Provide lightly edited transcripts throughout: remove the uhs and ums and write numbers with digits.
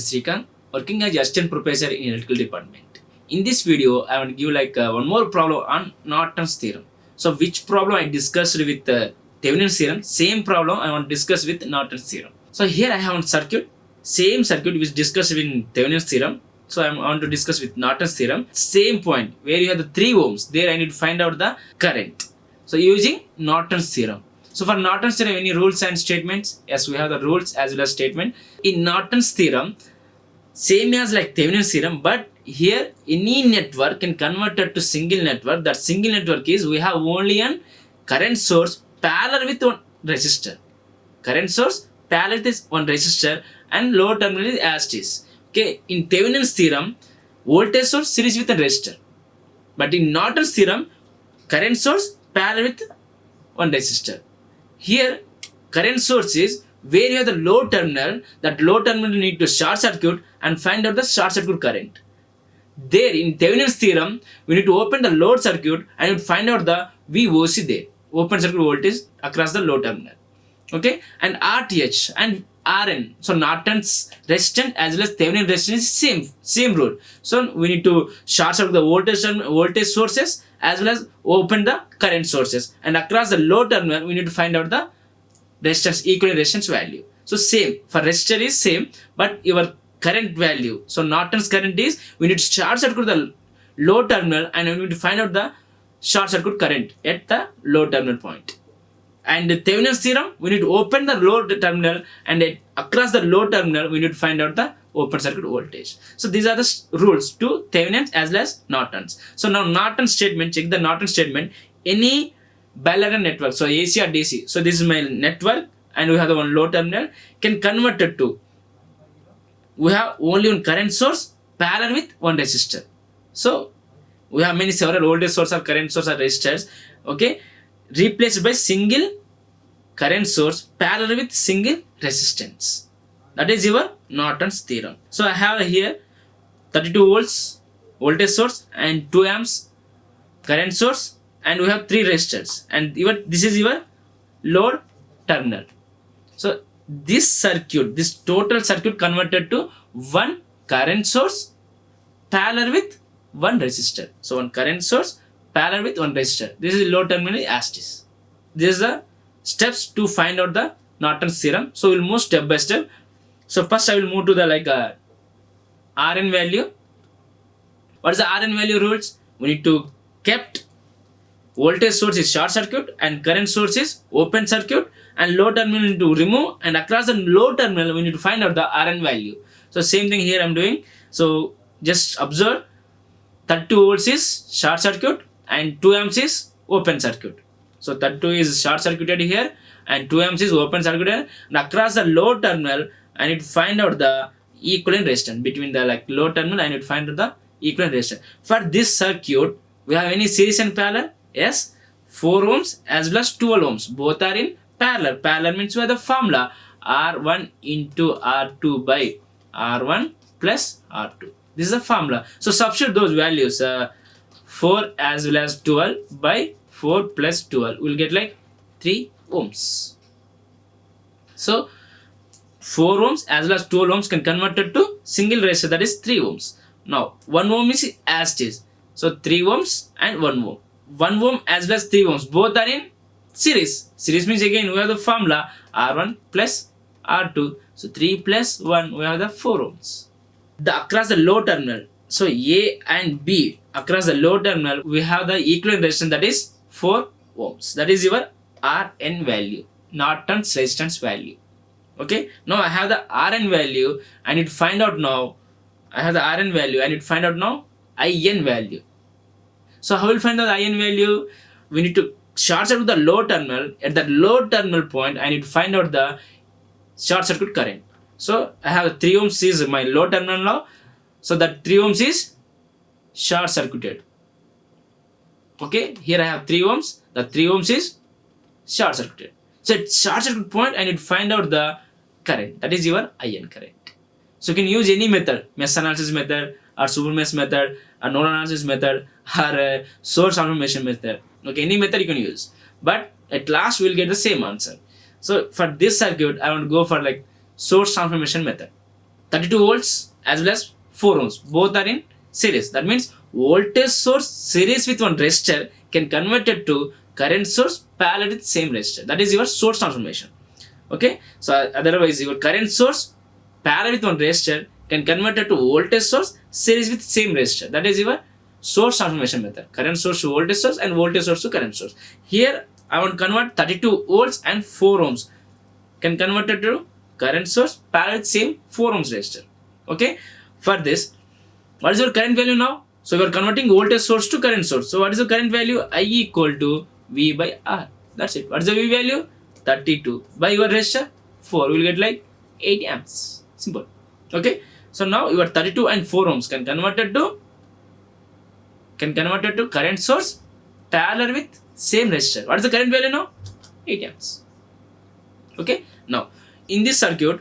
is Srikanth, working as assistant professor in electrical department. In this video, I want to give one more problem on Norton's theorem. So which problem I discussed with Thevenin's theorem, same problem I want to discuss with Norton's theorem. So here I have a circuit, same circuit which discussed with Thevenin's theorem. So I want to discuss with Norton's theorem, same point where you have the 3 ohms, there I need to find out the current. So using Norton's theorem. So for Norton's theorem, any rules and statements? Yes, we have the rules as well as statement. In Norton's theorem, same as like Thevenin's theorem, but here any network can convert it to single network. That single network is we have only an current source parallel with one resistor. Current source parallel with one resistor and load terminal is as it is. Okay, in Thevenin's theorem, voltage source series with a resistor. But in Norton's theorem, current source parallel with one resistor. Here, current source is where you have the load terminal. That load terminal need to short circuit and find out the short circuit current. There in Thevenin's theorem, we need to open the load circuit and find out the VOC there. Open circuit voltage across the load terminal. Okay, and RTH and RN. So Norton's resistance as well as Thevenin resistance is same rule. So we need to short circuit the voltage sources as well as open the current sources, and across the load terminal we need to find out the resistance, equivalent resistance value. So same for resistor is same, but your current value. So Norton's current is we need to short circuit the load terminal and we need to find out the short circuit current at the load terminal point. And the Thevenin's theorem, we need to open the load terminal and across the load terminal we need to find out the open circuit voltage. So these are the rules to Thevenin's as well as Norton's. So now Norton's statement, check the Norton's statement. Any bilateral network, so AC or DC. So this is my network and we have the one load terminal, can convert it to, we have only one current source parallel with one resistor. So we have several voltage source or current source or resistors, okay, replaced by single current source parallel with single resistance. That is your Norton's theorem. So I have here 32 volts voltage source and 2 amps current source, and we have 3 resistors, and this is your load terminal. So this circuit, this total circuit converted to one current source parallel with one resistor. So one current source parallel with one resistor. This is load terminal as it is. This is the steps to find out the Norton's theorem. So we'll move step by step. So first I will move to the Rn value. What is the Rn value rules? We need to kept voltage source is short circuit and current source is open circuit, and load terminal need to remove, and across the load terminal we need to find out the Rn value. So same thing here I'm doing. So just observe 32 volts is short circuit and 2 amps is open circuit. So 32 is short circuited here and 2 amps is open circuited, and across the load terminal I need to find out the equivalent resistance between the load terminal. I need to find out the equivalent resistance. For this circuit, we have any series and parallel? Yes, 4 ohms as well as 12 ohms. Both are in parallel. Parallel means we have the formula R1 into R2 by R1 plus R2. This is the formula. So substitute those values. 4 as well as 12 by 4 plus 12. We'll get 3 ohms. So 4 ohms as well as 12 ohms can convert it to single resistor, that is 3 ohms. Now 1 ohm is as it is. So 3 ohms and 1 ohm. 1 ohm as well as 3 ohms both are in series. Series means again we have the formula R1 plus R2. So 3 plus 1 we have the 4 ohms. Across the load terminal, so A and B across the load terminal we have the equivalent resistance, that is 4 ohms. That is your Rn value, Norton's resistance value. Okay, now I have the Rn value. I need to find out now. I have the Rn value. I need to find out now In value. So how will find out the In value? We need to short circuit the load terminal. At the load terminal point, I need to find out the short circuit current. So I have 3 ohms is my load terminal now. So that 3 ohms is short circuited. Okay, here I have 3 ohms. The 3 ohms is short circuited. So at short circuit point, I need to find out the current. That is your In current. So you can use any method, mesh analysis method or super mesh method or node analysis method or source transformation method. Okay, any method you can use. But at last we will get the same answer. So for this circuit, I want to go for source transformation method. 32 volts as well as 4 ohms. Both are in series. That means voltage source series with one resistor can convert it to current source parallel with same resistor. That is your source transformation. Okay. So otherwise your current source parallel with one resistor can convert it to voltage source series with same resistor. That is your source transformation method. Current source to voltage source and voltage source to current source. Here I want to convert 32 volts and 4 ohms can convert it to current source parallel with same 4 ohms resistor. Okay. For this, what is your current value now? So you are converting voltage source to current source. So what is the current value? I equal to V by R. That's it. What is the V value? 32 by your resistor 4. You will get like 8 amps. Simple. Okay. So now your 32 and 4 ohms can convert it to current source parallel with same resistor. What is the current value now? 8 amps. Okay. Now in this circuit,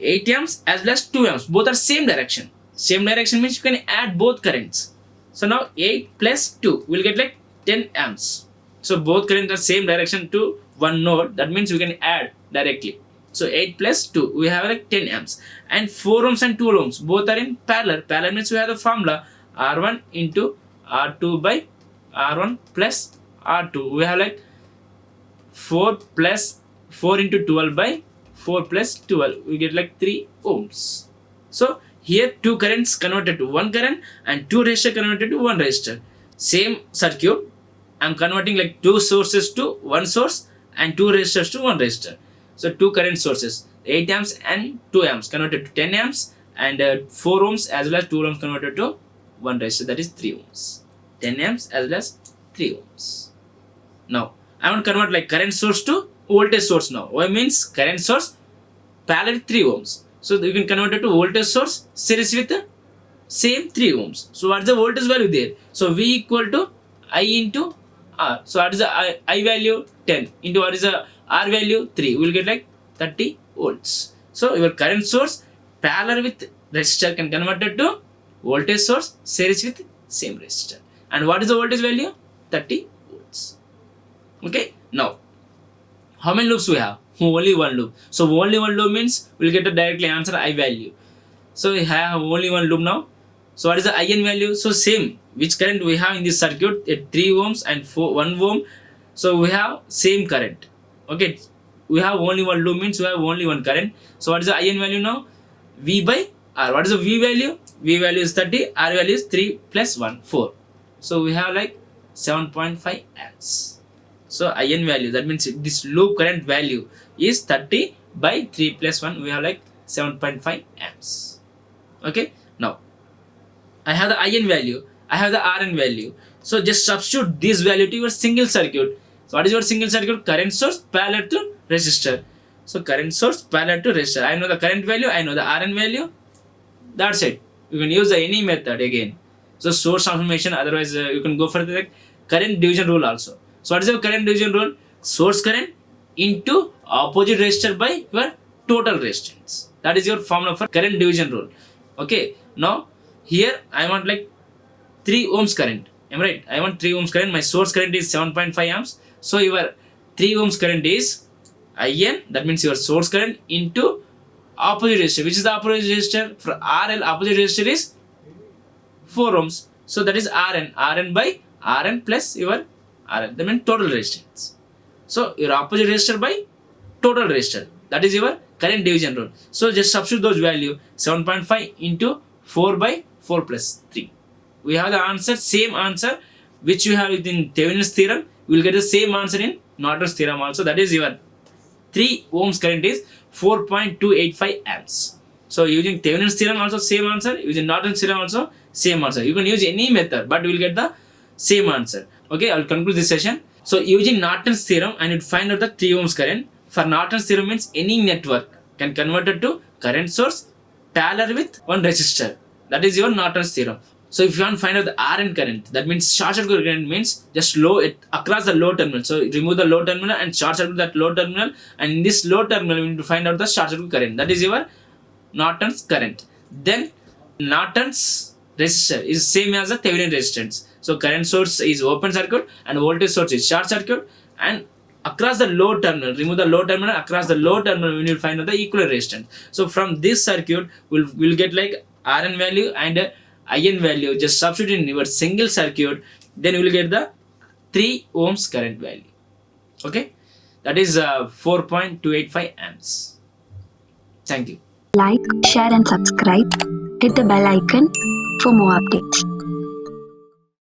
8 amps as well as 2 amps both are same direction. Same direction means you can add both currents. So now 8 plus 2 will get like 10 amps. So both currents are same direction to one node. That means we can add directly. So 8 plus 2 we have like 10 amps. And 4 ohms and 2 ohms both are in parallel. Parallel means we have the formula R1 into R2 by R1 plus R2. We have like 4 plus 4 into 12 by 4 plus 12. We get like 3 ohms. So here two currents converted to one current and two resistor converted to one resistor. Same circuit. I'm converting like two sources to one source and two resistors to one resistor. So two current sources, 8 amps and 2 amps converted to 10 amps and 4 ohms as well as 2 ohms converted to one resistor, that is 3 ohms. 10 amps as well as 3 ohms. Now I want to convert like current source to voltage source now. What means current source parallel 3 ohms. So you can convert it to voltage source series with the same 3 ohms. So what is the voltage value there? So V equal to I into R. So what is the I value? 10 into what is the R value? 3. We will get like 30 volts. So your current source parallel with resistor can convert it to voltage source series with same resistor. And what is the voltage value? 30 volts. Okay. Now how many loops we have? Only one loop. So only one loop means we'll get a directly answer I value. So we have only one loop now. So what is the IN value? So same which current we have in this circuit at 3 ohms and 1 ohm. So we have same current. Okay. We have only one loop means we have only one current. So what is the IN value now? V by R. What is the V value? V value is 30. R value is 3 plus 1, 4. So we have like 7.5 amps. So IN value, that means this loop current value is 30 by 3 plus 1. We have like 7.5 amps. Okay. Now I have the IN value. I have the RN value. So just substitute this value to your single circuit. So what is your single circuit? Current source parallel to resistor. So current source parallel to resistor. I know the current value. I know the RN value. That's it. You can use the any method again. So source transformation. Otherwise you can go for the current division rule also. So what is your current division rule? Source current into opposite resistor by your total resistance. That is your formula for current division rule. Okay. Now here I want like 3 ohms current. Am I right? I want 3 ohms current. My source current is 7.5 amps. So your 3 ohms current is IN. That means your source current into opposite resistor. Which is the opposite resistor? For RL, opposite resistor is 4 ohms. So that is RN. RN by RN plus your RL. That means total resistance. So your opposite resistor by total resistor. That is your current division rule. So just substitute those value. 7.5 into 4 by 4 plus 3. We have the answer, same answer which you have in Thevenin's theorem. We will get the same answer in Norton's theorem also. That is your 3 ohms current is 4.285 amps. So using Thevenin's theorem also same answer. Using Norton's theorem also same answer. You can use any method but we will get the same answer. Okay, I will conclude this session. So using Norton's theorem I need to find out the 3 ohms current. For Norton's theorem means any network can convert it to current source parallel with one resistor. That is your Norton's theorem. So if you want to find out the RN current, that means short circuit current means just low it across the low terminal. So remove the low terminal and short circuit that low terminal, and in this low terminal we need to find out the short circuit current. That is your Norton's current. Then Norton's resistor is same as the Thevenin resistance. So current source is open circuit and voltage source is short circuit, and across the low terminal, remove the low terminal, across the low terminal we will find out the equivalent resistance. So from this circuit we'll get like Rn value and IN value. Just substitute in your single circuit, then you will get the 3 ohms current value. Okay, that is 4.285 amps. Thank you. Like, share and subscribe. Hit the bell icon for more updates.